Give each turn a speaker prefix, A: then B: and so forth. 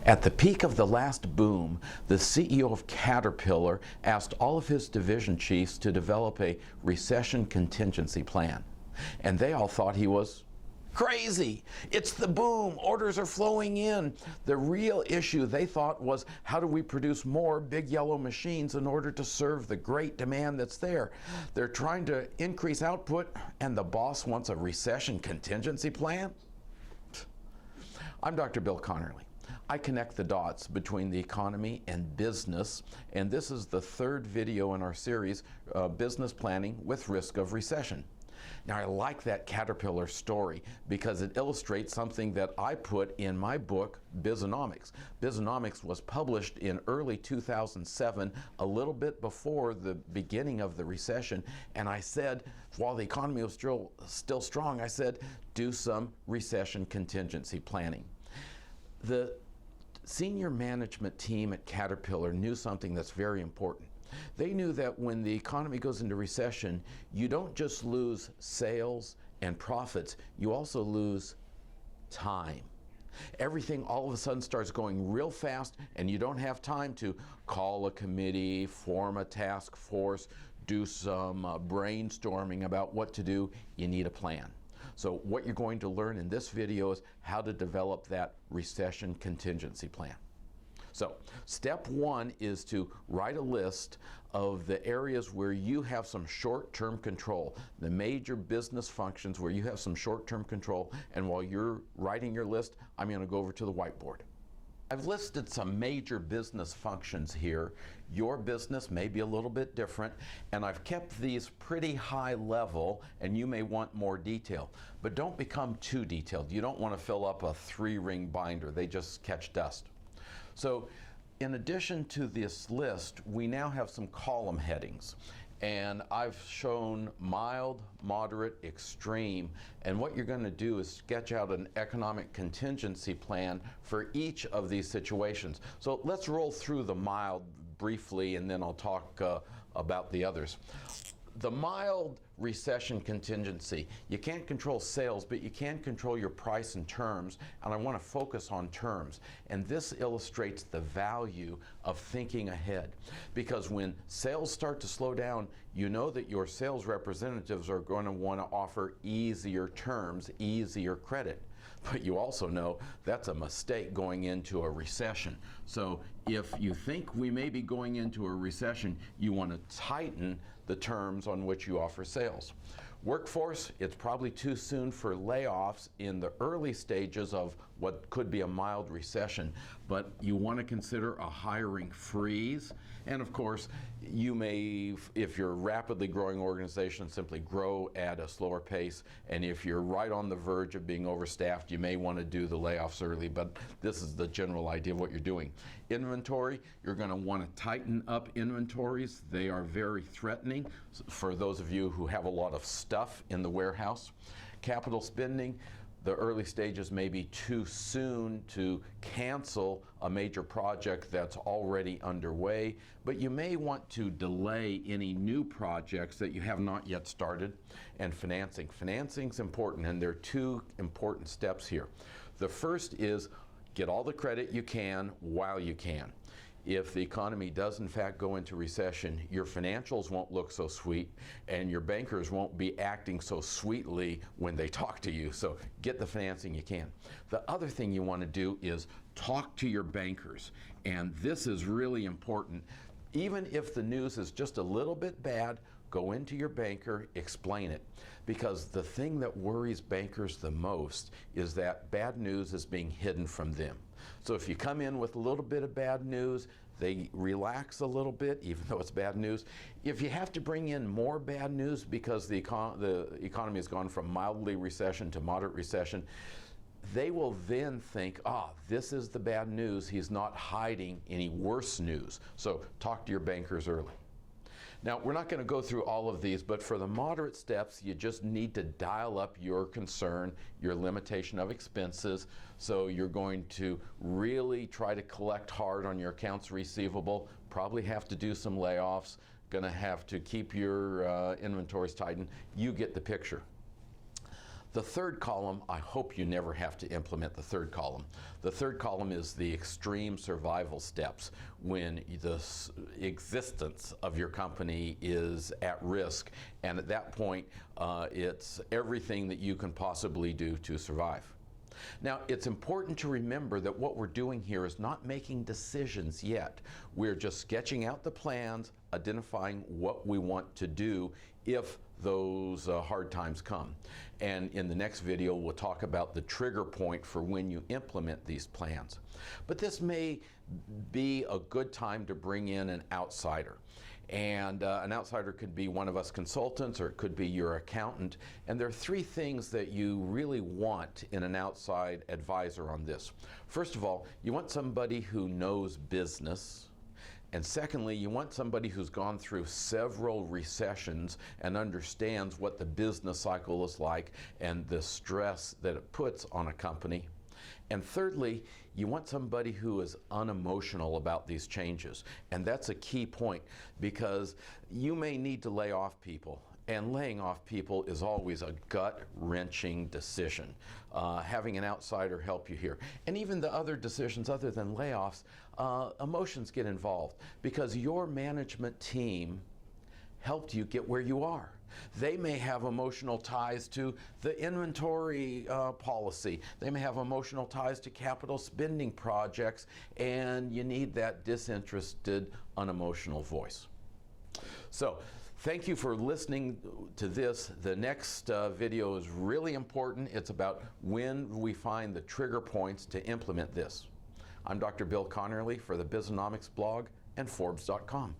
A: At the peak of the last boom, the CEO of Caterpillar asked all of his division chiefs to develop a recession contingency plan. And they all thought he was crazy. It's the boom. Orders are flowing in. The real issue, they thought, was how do we produce more big yellow machines in order to serve the great demand that's there? They're trying to increase output, and the boss wants a recession contingency plan? I'm Dr. Bill Connerly. I connect the dots between the economy and business, and this is the third video in our series, Business Planning with Risk of Recession. Now, I like that Caterpillar story because it illustrates something that I put in my book, Bizonomics. Bizonomics was published in early 2007, a little bit before the beginning of the recession, and I said, while the economy was still strong, I said, do some recession contingency planning. The senior management team at Caterpillar knew something that's very important. They knew that when the economy goes into recession, you don't just lose sales and profits, you also lose time. Everything all of a sudden starts going real fast, and you don't have time to call a committee, form a task force, do some brainstorming about what to do. You need a plan. So what you're going to learn in this video is how to develop that recession contingency plan. So step one is to write a list of the areas where you have some short-term control, the major business functions where you have some short-term control. And while you're writing your list, I'm going to go over to the whiteboard. I've listed some major business functions here. Your business may be a little bit different, and I've kept these pretty high level, and you may want more detail. But don't become too detailed. You don't want to fill up a 3-ring binder. They just catch dust. So in addition to this list, we now have some column headings. And I've shown mild, moderate, extreme, and what you're going to do is sketch out an economic contingency plan for each of these situations. So let's roll through the mild briefly, and then I'll talk about the others. The mild recession contingency, you can't control sales, but you can control your price and terms, and I want to focus on terms. And this illustrates the value of thinking ahead, because when sales start to slow down, you know that your sales representatives are going to want to offer easier terms, easier credit. But you also know that's a mistake going into a recession. So if you think we may be going into a recession, you want to tighten the terms on which you offer sales. Workforce, it's probably too soon for layoffs in the early stages of what could be a mild recession, but you want to consider a hiring freeze. And of course, you may, if you're a rapidly growing organization, simply grow at a slower pace. And if you're right on the verge of being overstaffed, you may want to do the layoffs early, but this is the general idea of what you're doing. Inventory, you're going to want to tighten up inventories. They are very threatening for those of you who have a lot of stuff in the warehouse. Capital spending, the early stages may be too soon to cancel a major project that's already underway, but you may want to delay any new projects that you have not yet started. And financing. Financing's important, and there are two important steps here. The first is get all the credit you can while you can. If the economy does in fact go into recession, your financials won't look so sweet, and your bankers won't be acting so sweetly when they talk to you. So get the financing you can. The other thing you want to do is talk to your bankers, and this is really important. Even if the news is just a little bit bad, go into your banker, explain it. Because the thing that worries bankers the most is that bad news is being hidden from them. So if you come in with a little bit of bad news, they relax a little bit, even though it's bad news. If you have to bring in more bad news because the economy has gone from mildly recession to moderate recession, they will then think, this is the bad news. He's not hiding any worse news. So talk to your bankers early. Now, we're not going to go through all of these, but for the moderate steps, you just need to dial up your concern, your limitation of expenses. So you're going to really try to collect hard on your accounts receivable, probably have to do some layoffs, going to have to keep your inventories tightened. You get the picture. The third column, I hope you never have to implement the third column. The third column is the extreme survival steps when the existence of your company is at risk, and at that point it's everything that you can possibly do to survive. Now, it's important to remember that what we're doing here is not making decisions yet. We're just sketching out the plans, identifying what we want to do if those hard times come. And in the next video, we'll talk about the trigger point for when you implement these plans. But this may be a good time to bring in an outsider. And an outsider could be one of us consultants, or it could be your accountant. And there are three things that you really want in an outside advisor on this. First of all, you want somebody who knows business. And secondly, you want somebody who's gone through several recessions and understands what the business cycle is like and the stress that it puts on a company. And thirdly, you want somebody who is unemotional about these changes. And that's a key point, because you may need to lay off people. And laying off people is always a gut-wrenching decision. Having an outsider help you here. And even the other decisions other than layoffs, emotions get involved, because your management team helped you get where you are. They may have emotional ties to the inventory policy. They may have emotional ties to capital spending projects, and you need that disinterested, unemotional voice. So, thank you for listening to this. The next video is really important. It's about when we find the trigger points to implement this. I'm Dr. Bill Connerly for the Bizonomics blog and Forbes.com.